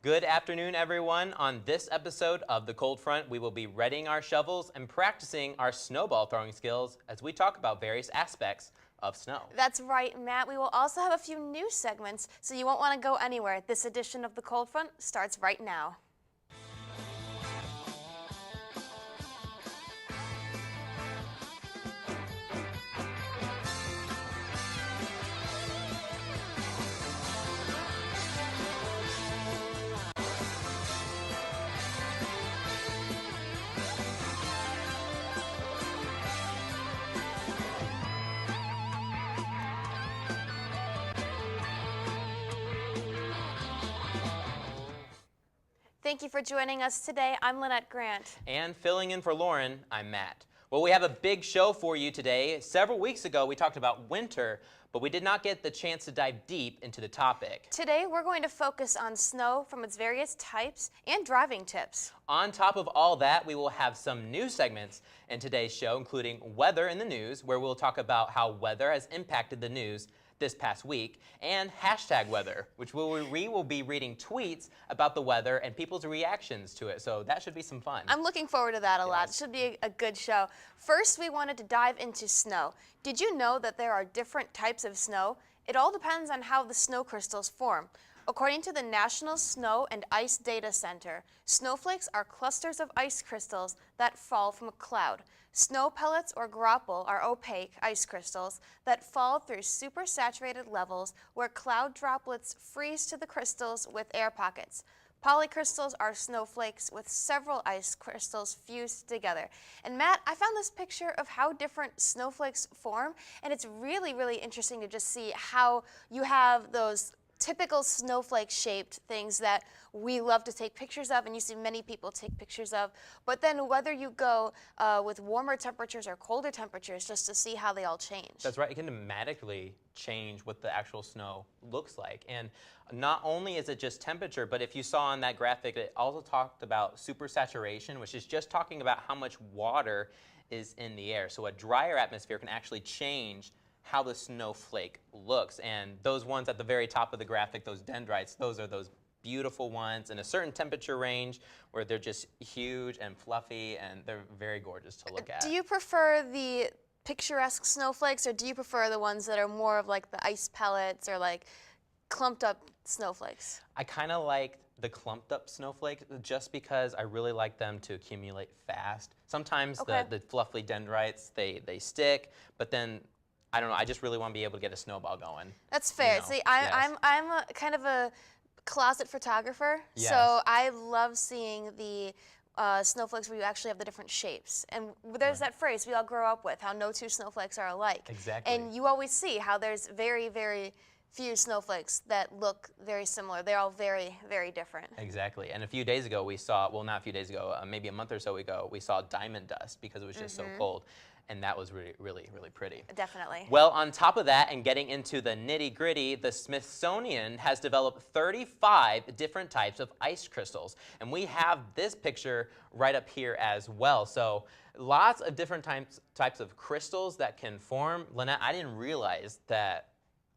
Good afternoon, everyone. On this episode of The Cold Front, we will be readying our shovels and practicing our snowball throwing skills as we talk about various aspects of snow. That's right, Matt. We will also have a few news segments, so you won't want to go anywhere. This edition of The Cold Front starts right now. Thank you for joining us today. I'm Lynnette Grant. And filling in for Lauren, I'm Matt. Well, we have a big show for you today. Several weeks ago, we talked about winter, but we did not get the chance to dive deep into the topic. Today, we're going to focus on snow from its various types and driving tips. On top of all that, we will have some news segments in today's show, including Weather in the News, where we'll talk about how weather has impacted the news this past week, and hashtag weather, which we will be reading tweets about the weather and people's reactions to it. So that should be some fun. I'm looking forward to that a lot. It should be a good show. First, we wanted to dive into snow. Did you know that there are different types of snow? It all depends on how the snow crystals form. According to the National Snow and Ice Data Center, snowflakes are clusters of ice crystals that fall from a cloud. Snow pellets or graupel are opaque ice crystals that fall through supersaturated levels where cloud droplets freeze to the crystals with air pockets. Polycrystals are snowflakes with several ice crystals fused together. And Matt, I found this picture of how different snowflakes form, and it's really, really interesting to just see how you have those typical snowflake-shaped things that we love to take pictures of, and you see many people take pictures of. But then whether you go with warmer temperatures or colder temperatures, just to see how they all change. That's right. It can dramatically change what the actual snow looks like. And not only is it just temperature, but if you saw on that graphic, it also talked about supersaturation, which is just talking about how much water is in the air. So a drier atmosphere can actually change how the snowflake looks. And those ones at the very top of the graphic, those dendrites, those are those beautiful ones in a certain temperature range where they're just huge and fluffy, and they're very gorgeous to look at. Do you prefer the picturesque snowflakes, or do you prefer the ones that are more of like the ice pellets or like clumped up snowflakes? I kind of like the clumped up snowflakes just because I really like them to accumulate fast. Sometimes the fluffy dendrites, they stick, but then I don't know, I just really want to be able to get a snowball going. That's fair. You know? See, I'm a kind of a closet photographer, Yes. so I love seeing the snowflakes where you actually have the different shapes. And there's that phrase we all grow up with, how no two snowflakes are alike. Exactly. And you always see how there's very, very few snowflakes that look very similar. They're all very, very different. Exactly. And a few days ago we saw, well, not a few days ago, maybe a month or so ago, we saw diamond dust because it was just so cold. And that was really, really, really pretty. Definitely. Well, on top of that, and getting into the nitty-gritty, the Smithsonian has developed 35 different types of ice crystals. And we have this picture right up here as well. So lots of different types of crystals that can form. Lynnette, I didn't realize that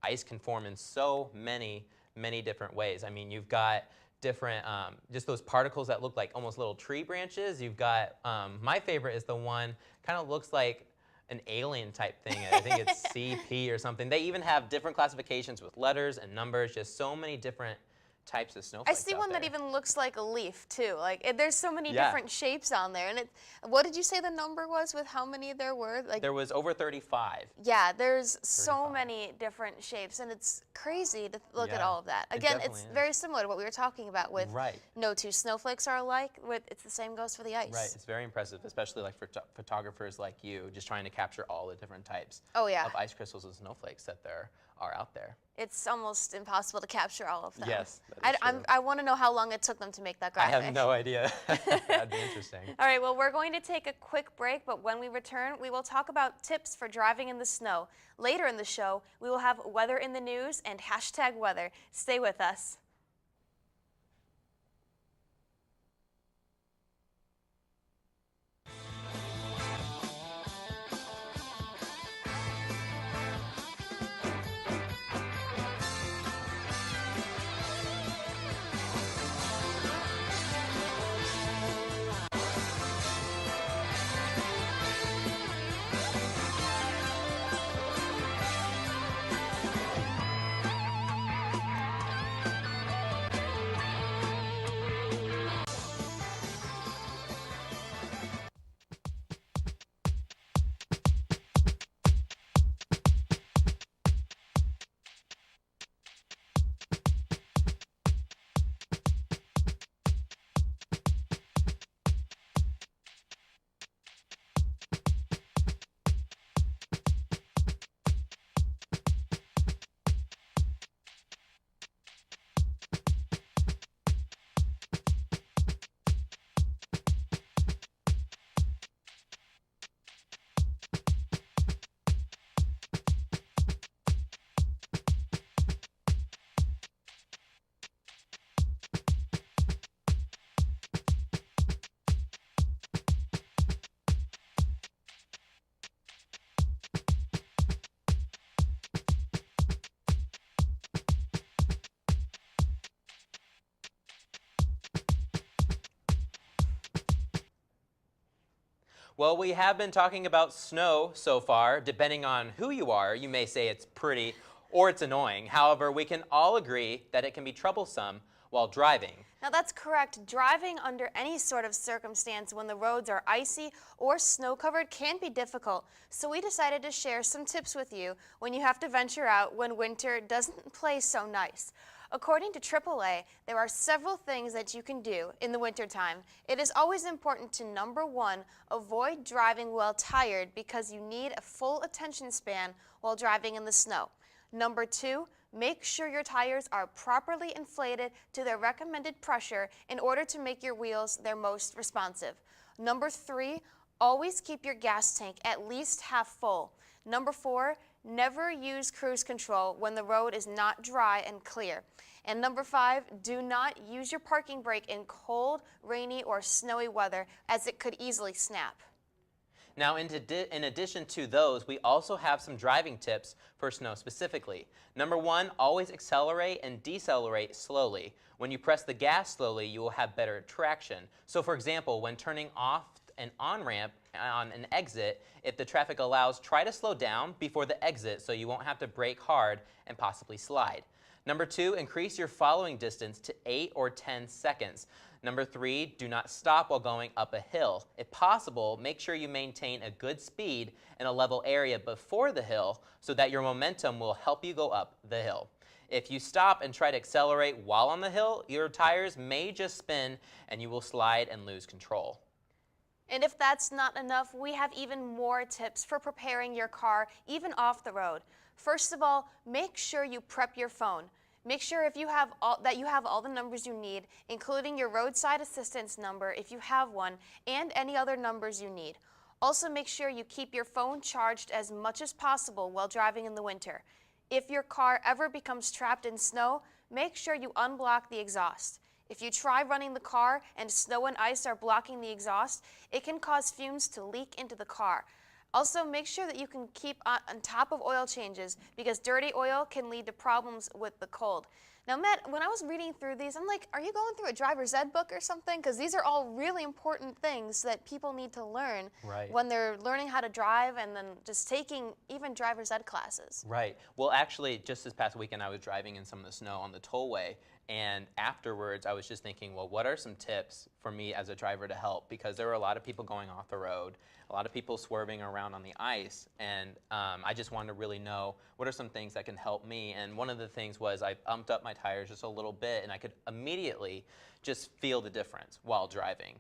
ice can form in so many, many different ways. I mean, you've got different, just those particles that look like almost little tree branches. You've got, my favorite is the one, kind of looks like an alien type thing. I think it's CP or something. They even have different classifications with letters and numbers, just so many different types of snowflakes. I see one that even looks like a leaf too. Like there's so many Yeah. different shapes on there. And what did you say the number was with how many there were? Like There was over 35. yeah, there's so 35. many different shapes, and it's crazy to look at Yeah, all of that. it Again, definitely it's is. very similar to what we were talking about with Right. no two snowflakes are alike. It's the same goes for the ice. Right, it's very impressive, especially like for photographers like you, just trying to capture all the different types Oh yeah, of ice crystals and snowflakes that there are out there. it's almost impossible to capture all of them. Yes, that is true. I want to know how long it took them to make that I graphic. have no idea. That'd be interesting. All right, well, we're going to take a quick break, but when we return, we will talk about tips for driving in the snow. Later in the show, we will have weather in the news and hashtag weather. Stay with us. Well, we have been talking about snow so far. Depending on who you are, you may say it's pretty or it's annoying. However, we can all agree that it can be troublesome while driving. Now that's correct. Driving under any sort of circumstance when the roads are icy or snow-covered can be difficult. So we decided to share some tips with you when you have to venture out when winter doesn't play so nice. According to AAA, there are several things that you can do in the wintertime. It is always important to, number one, avoid driving while tired because you need a full attention span while driving in the snow. Number two, make sure your tires are properly inflated to their recommended pressure in order to make your wheels their most responsive. Number three, always keep your gas tank at least half full. Number four, never use cruise control when the road is not dry and clear. And number five, do not use your parking brake in cold, rainy, or snowy weather as it could easily snap. Now, in addition to those, we also have some driving tips for snow specifically. Number one, always accelerate and decelerate slowly. When you press the gas slowly, you will have better traction. So for example, when turning off an on-ramp on an exit, if the traffic allows, try to slow down before the exit so you won't have to brake hard and possibly slide. Number two, increase your following distance to 8 or 10 seconds. Number three, do not stop while going up a hill. If possible, make sure you maintain a good speed in a level area before the hill so that your momentum will help you go up the hill. If you stop and try to accelerate while on the hill, your tires may just spin and you will slide and lose control. And if that's not enough, we have even more tips for preparing your car, even off the road. First of all, make sure you prep your phone. Make sure if you have all the numbers you need, including your roadside assistance number if you have one, and any other numbers you need. Also make sure you keep your phone charged as much as possible while driving in the winter. If your car ever becomes trapped in snow, make sure you unblock the exhaust. If you try running the car and snow and ice are blocking the exhaust, it can cause fumes to leak into the car. Also, make sure that you can keep on top of oil changes because dirty oil can lead to problems with the cold. Now, Matt, when I was reading through these, I'm like, are you going through a driver's ed book or something? Because these are all really important things that people need to learn when they're learning how to drive and then just taking even driver's ed classes. Right. Well, actually, just this past weekend, I was driving in some of the snow on the tollway. And afterwards, I was just thinking, well, what are some tips for me as a driver to help? Because there were a lot of people going off the road, a lot of people swerving around on the ice, and I just wanted to really know what are some things that can help me. And one of the things was I umped up my tires just a little bit, and I could immediately just feel the difference while driving.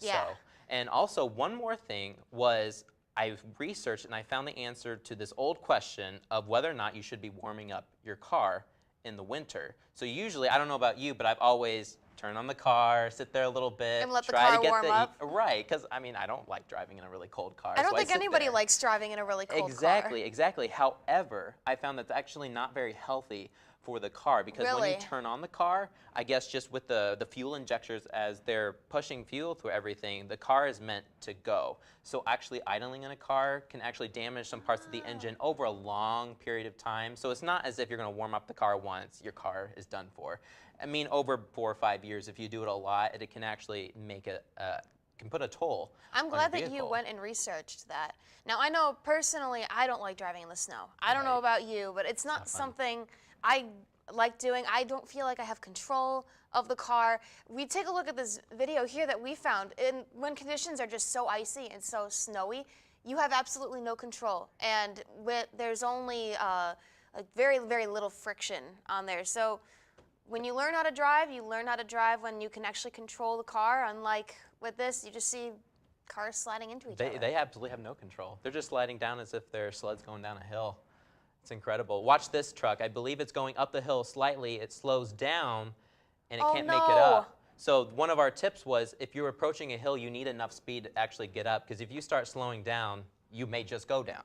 Yeah. So, and also, one more thing was I researched and I found the answer to this old question of whether or not you should be warming up your car in the winter. So usually, I don't know about you, but I've always turned on the car, sit there a little bit, and let the try car to get warm up. Right, because I mean, I don't like driving in a really cold car. I don't so think anybody likes driving in a really cold car. Exactly. However, I found that's actually not very healthy for the car because when you turn on the car, I guess just with the fuel injectors as they're pushing fuel through everything, the car is meant to go. So actually idling in a car can actually damage some parts of the engine over a long period of time. So it's not as if you're going to warm up the car once, your car is done for. I mean, over 4 or 5 years, if you do it a lot, it can actually make can put a toll. I'm glad that you went and researched that. Now, I know personally I don't like driving in the snow. I don't know about you, but it's not something I like doing. I don't feel like I have control of the car. We take a look at this video here that we found. When conditions are just so icy and so snowy, you have absolutely no control. And there's only very, very little friction on there. So when you learn how to drive, you learn how to drive when you can actually control the car. Unlike with this, you just see cars sliding into each other. They absolutely have no control. They're just sliding down as if their sled's going down a hill. It's incredible. Watch this truck. I believe it's going up the hill slightly. It slows down, and it can't make it up. So one of our tips was if you're approaching a hill, you need enough speed to actually get up, because if you start slowing down, you may just go down.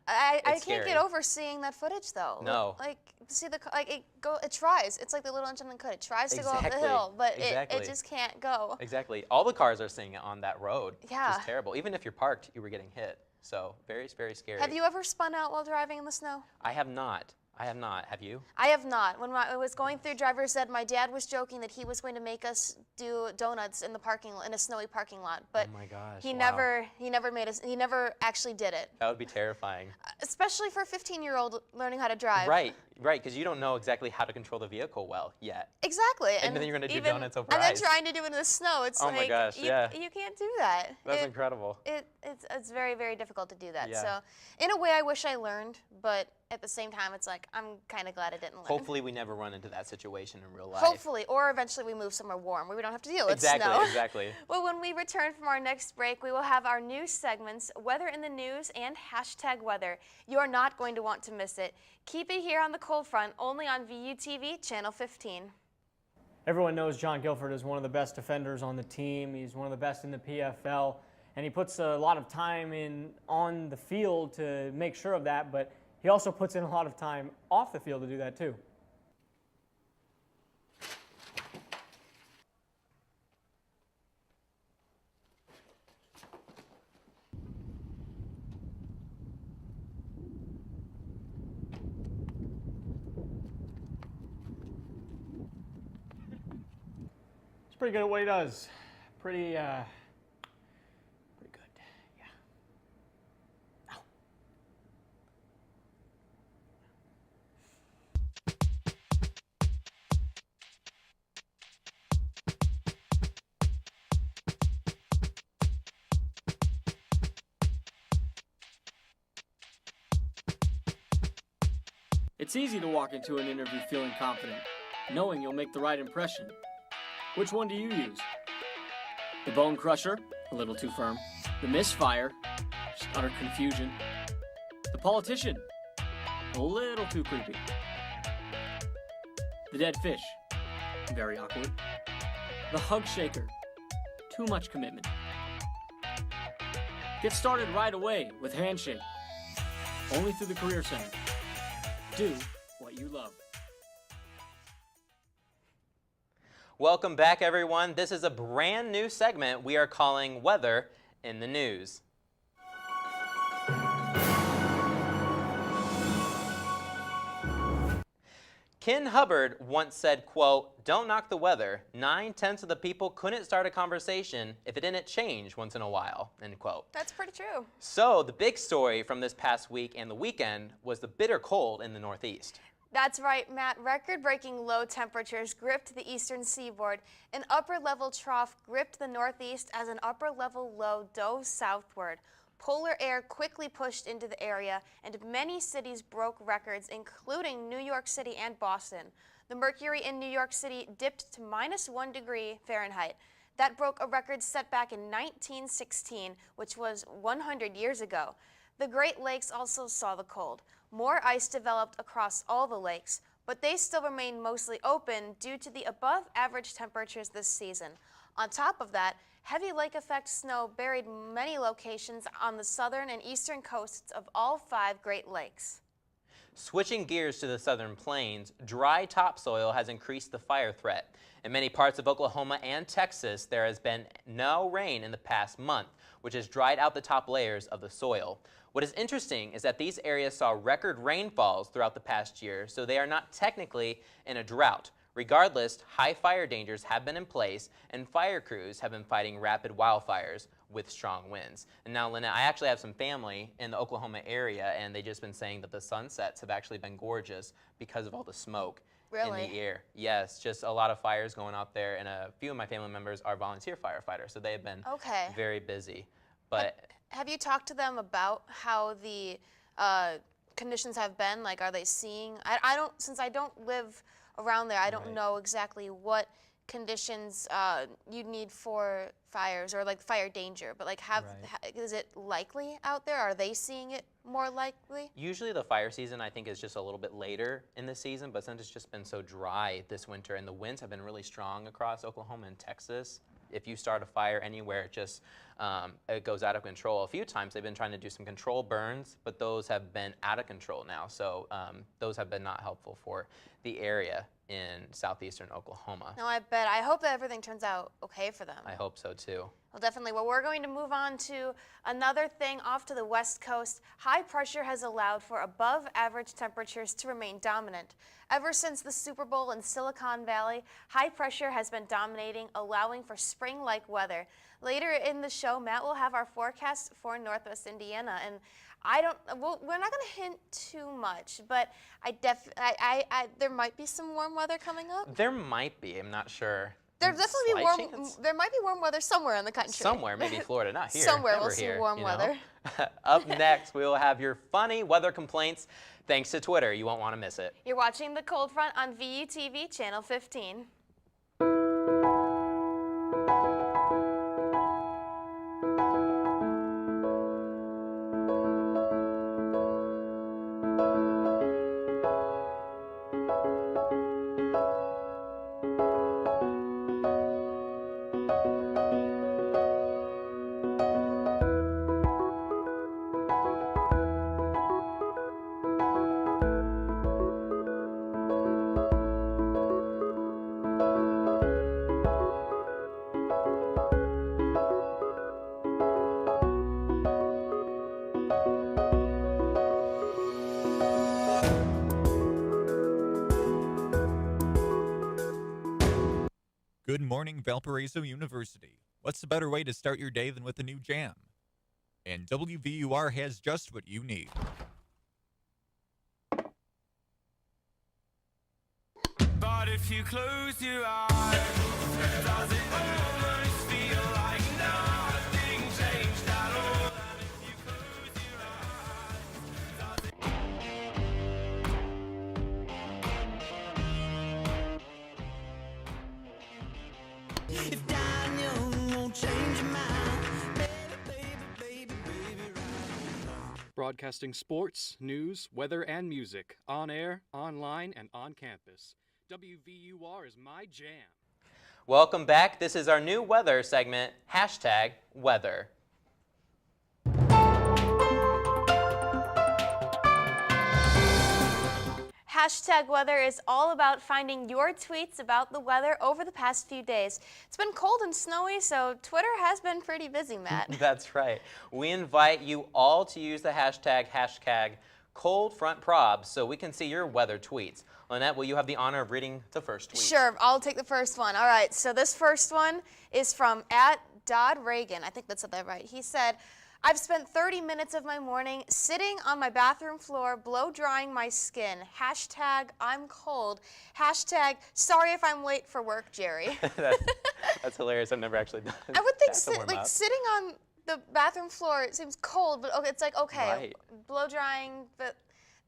I can't get over seeing that footage though. No. Like see it tries. It's like the little engine that could. It tries to go up the hill, but it just can't go. Exactly. All the cars are seeing it on that road. Yeah. It's terrible. Even if you're parked, you were getting hit. So very, very scary. Have you ever spun out while driving in the snow? I have not. I have not. Have you? I have not. When I was going through driver's ed, my dad was joking that he was going to make us do donuts in a snowy parking lot, but Oh my gosh, he wow. he never actually did it. That would be terrifying. Especially for a 15-year-old learning how to drive. Right, because you don't know exactly how to control the vehicle well yet. Exactly. And then you're gonna do even- donuts over And then ice. trying to do it in the snow, it's Oh my like gosh, yeah. you can't do that. That's incredible. It's very, very difficult to do that. Yeah. So in a way I wish I learned, but at the same time it's like I'm kind of glad I didn't learn. Hopefully we never run into that situation in real life. Hopefully, or eventually we move somewhere warm where we don't have to deal with Exactly, snow. exactly. Well, when we return from our next break, we will have our news segments, Weather in the News and #weather. You are not going to want to miss it. Keep it here on the Cold Front, only on VUTV Channel 15. Everyone knows John Guilford is one of the best defenders on the team. He's one of the best in the PFL, and he puts a lot of time in on the field to make sure of that, but he also puts in a lot of time off the field to do that too. He's pretty good at what he does. Pretty good. Yeah. Ow. It's easy to walk into an interview feeling confident, knowing you'll make the right impression. Which one do you use? The bone crusher, a little too firm. The misfire, just utter confusion. The politician, a little too creepy. The dead fish, very awkward. The hug shaker, too much commitment. Get started right away with Handshake, only through the Career Center. Do what you love. Welcome back, everyone. This is a brand new segment we are calling Weather in the News. Ken Hubbard once said, quote, "Don't knock the weather. 9/10 of the people couldn't start a conversation if it didn't change once in a while," end quote. That's pretty true. So the big story from this past week and the weekend was the bitter cold in the Northeast. That's right, Matt. Record-breaking low temperatures gripped the eastern seaboard. An upper-level trough gripped the Northeast as an upper-level low dove southward. Polar air quickly pushed into the area, and many cities broke records, including New York City and Boston. The mercury in New York City dipped to -1 degree Fahrenheit. That broke a record set back in 1916, which was 100 years ago. The Great Lakes also saw the cold. More ice developed across all the lakes, but they still remain mostly open due to the above-average temperatures this season. On top of that, heavy lake effect snow buried many locations on the southern and eastern coasts of all 5 Great Lakes. Switching gears to the southern plains, dry topsoil has increased the fire threat. In many parts of Oklahoma and Texas, there has been no rain in the past month, which has dried out the top layers of the soil. What is interesting is that these areas saw record rainfalls throughout the past year, so they are not technically in a drought. Regardless, high fire dangers have been in place, and fire crews have been fighting rapid wildfires with strong winds. And now, Lynnette, I actually have some family in the Oklahoma area, and they've just been saying that the sunsets have actually been gorgeous because of all the smoke in the air. Yes, just a lot of fires going out there, and a few of my family members are volunteer firefighters, so they have been very busy. But have you talked to them about how the conditions have been? Like, are they seeing? I don't, since I don't live around there, I don't know exactly what conditions you need for fires or like fire danger, but like is it likely out there? Are they seeing it more likely? Usually the fire season, I think, is just a little bit later in the season, but since it's just been so dry this winter and the winds have been really strong across Oklahoma and Texas, if you start a fire anywhere, just it goes out of control. A few times they've been trying to do some control burns, but those have been out of control now. So those have been not helpful for the area in southeastern Oklahoma. No, I bet. I hope that everything turns out okay for them. I hope so too. Well, definitely. Well, we're going to move on to another thing off to the west coast. High pressure has allowed for above average temperatures to remain dominant. Ever since the Super Bowl in Silicon Valley, high pressure has been dominating, allowing for spring-like weather. Later in the show, Matt will have our forecast for Northwest Indiana, and we're not going to hint too much, but there might be some warm weather coming up. There might be. I'm not sure. There might be warm weather somewhere in the country. Somewhere, maybe Florida, not here. Somewhere Never we'll see here, warm weather. Up next, we will have your funny weather complaints. Thanks to Twitter. You won't want to miss it. You're watching The Cold Front on VUTV Channel 15. Good morning, Valparaiso University. What's a better way to start your day than with a new jam? And WVUR has just what you need. But if you close your eyes, does it almost feel like nothing changed at all? And if you close your eyes, does it... If Daniel won't change your mind, baby, right now. Broadcasting sports, news, weather, and music on air, online, and on campus. WVUR is my jam. Welcome back. This is our new weather segment, #weather. #weather is all about finding your tweets about the weather over the past few days. It's been cold and snowy, so Twitter has been pretty busy, Matt. That's right. We invite you all to use the hashtag cold front probs so we can see your weather tweets. Lynette, will you have the honor of reading the first tweet? Sure, I'll take the first one. All right, so this first one is from @DoddReagan. I think that's that right. He said, I've spent 30 minutes of my morning sitting on my bathroom floor, blow drying my skin. #I'm cold. #sorry if I'm late for work, Jerry. That's hilarious. I've never actually done I would think that. sitting on the bathroom floor, it seems cold, but okay, it's like, okay, Right. blow drying, but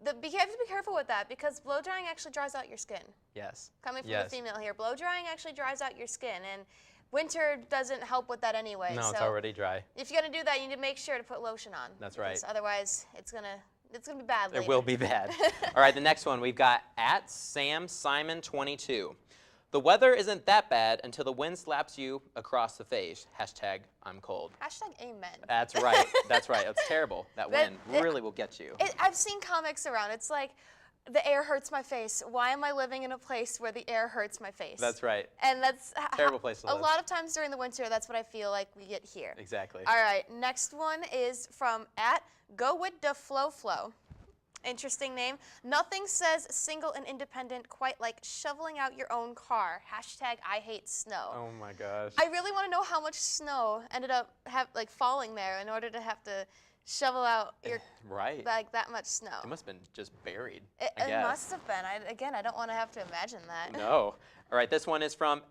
you have to be careful with that because blow drying actually dries out your skin. Yes. Coming from the female here, blow drying actually dries out your skin, and winter doesn't help with that anyway. No, so it's already dry. if you're gonna do that, you need to make sure to put lotion on. That's right. Otherwise, it's gonna be bad later. It will be bad. All right, the next one we've got @SamSimon22. The weather isn't that bad until the wind slaps you across the face. #I'm cold. #amen. That's right. That's right. It's terrible. That wind really will get you. I've seen comics around. It's like, the air hurts my face. Why am I living in a place where the air hurts my face? That's right. And that's Terrible place to live. A lot of times during the winter, that's what I feel like we get here. Exactly. All right, next one is from @GoWithTheFlowFlow. Interesting name. Nothing says single and independent quite like shoveling out your own car. #IHateSnow. Oh my gosh. I really want to know how much snow ended up falling there in order to have to shovel out your that much snow. It must have been just buried. It I guess. must have been. I don't want to have to imagine that. No. All right, this one is from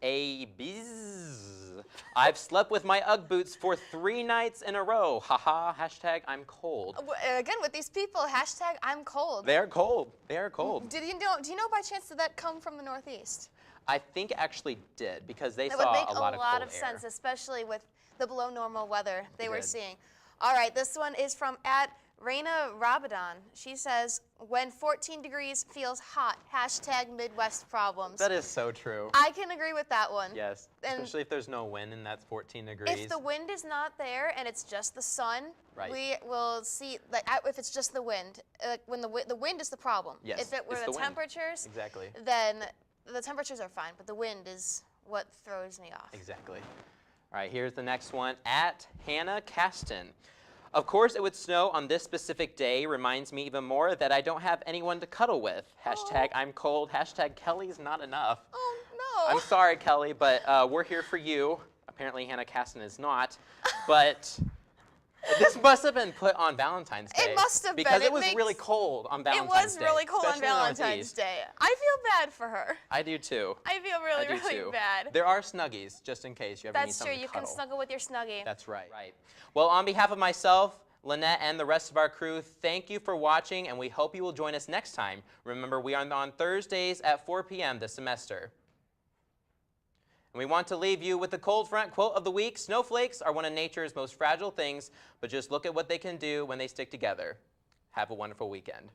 @ABiz. I've slept with my Ugg boots for 3 nights in a row. Haha, #I'm cold. Again, with these people, #I'm cold. They're cold. They are cold. Do you know by chance did that come from the Northeast? I think it actually did because they It saw would make a lot of cold of air. sense, especially with the below normal weather they were did. seeing. All right, this one is from Raina Rabadon, she says, when 14 degrees feels hot, hashtag Midwest problems. That is so true. I can agree with that one. Yes, And especially if there's no wind and that's 14 degrees. if the wind is not there and it's just the sun, Right. we will see, like, if it's just the wind, when the wind is the problem. Yes, If it were it's the the wind. temperatures, Exactly. then the temperatures are fine, but the wind is what throws me off. Exactly. All right, here's the next one. At Hannah Caston. Of course, it would snow on this specific day reminds me even more that I don't have anyone to cuddle with. Hashtag I'm cold. Hashtag Kelly's not enough. Oh, no. I'm sorry, Kelly, but we're here for you. Apparently, Hannah Caston is not. But this must have been put on Valentine's Day. It must have been. Because it It was makes- really cold on It Valentine's was Day. really cold on especially in the Valentine's Northeast. Day. I feel bad for her. I do too. I feel really, I do really too. bad. There are Snuggies, just in case you ever need That's true. something You to can cuddle. snuggle with your Snuggie. That's right. Well, on behalf of myself, Lynnette, and the rest of our crew, thank you for watching, and we hope you will join us next time. Remember, we are on Thursdays at 4 p.m. this semester. And we want to leave you with the cold front quote of the week. Snowflakes are one of nature's most fragile things, but just look at what they can do when they stick together. Have a wonderful weekend.